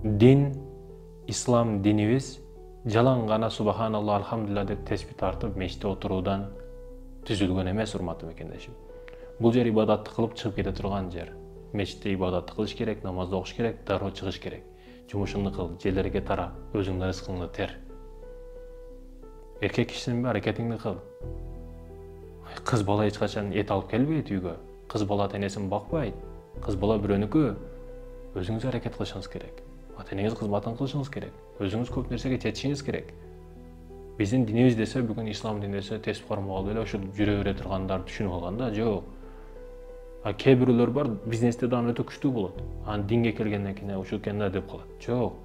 Din, İslam dinimiz jalan gana subhanallah alhamdulillah dep tesbih tartıp meçte oturuudan түзүлгөн эмес, урматтуу мекендешим. Бул жер ибадатты кылып чыгып кете турган жер. Мечитте ибадатты кылыш керек, намазды окуш керек, дароо чыгыш керек. Жумушуңду кыл, жерлерге тара, өзүңдүн рызкыңды тер. Эркек кишисиң аракетиңди кыл. Кыз бала эч качан эт алып келбейт үйгө. Кыз бала ата энесин бакпайт. Кыз бала бирөөнүкү. Өзүңүз аракет кылышыңыз керек. Ата энеңиз кызматын кылышыңыз керек. Өзүңүз көп нерсеге жетишиңиз керек. Биздин динибиз десе, бүгүн ислам дини десе, тесип кармап эле ошо жүрө бере тургандар түшүнүп алган да, жок. Кээ бирөөлөр бар, бизнесте дагы өтө күчтүү болот. Анан динге келгенден кийин ушул экен да деп калат. Жок.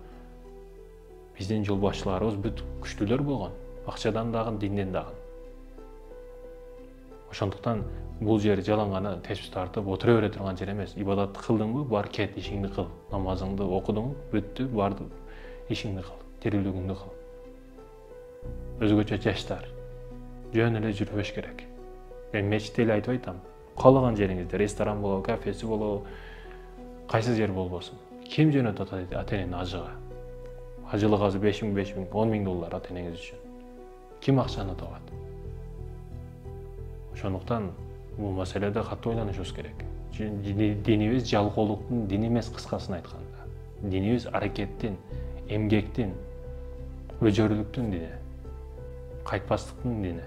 Биздин жол башчыларыбыз бүт күчтүүлөр болгон. Акчадан дагы, динден дагы. Ошондуктан бул жер жалаң гана тесбих тартып отура бере турган жер эмес. Ибадатты кылдыңбы, бар кет, ишиңди кыл. Намазыңды окудуң, бүттү, барды, ишиңди кыл, тирүүлүгүңдү кыл. Өзгөчө жаштар жөн эле жүрбөш керек. Мен мечитте эле айтып айтам. Каалаган жериңизде, ресторан болобу, кафеси болобу, кайсы жер болбосун. Ким жөнөтөт ата энени ажыга? Ажылык азыр 5 000, 10 000 доллар ата энеңиз үчүн. Ким акчаны табат? Ошондуктан бул маселеде катуу ойлонушубуз керек. Динибиз жалкоолуктун дини эмес, кыскасын айтканда. Динибиз аракеттин, эмгектин, өжөрлүктүн дини. Кайтпастыктын дини.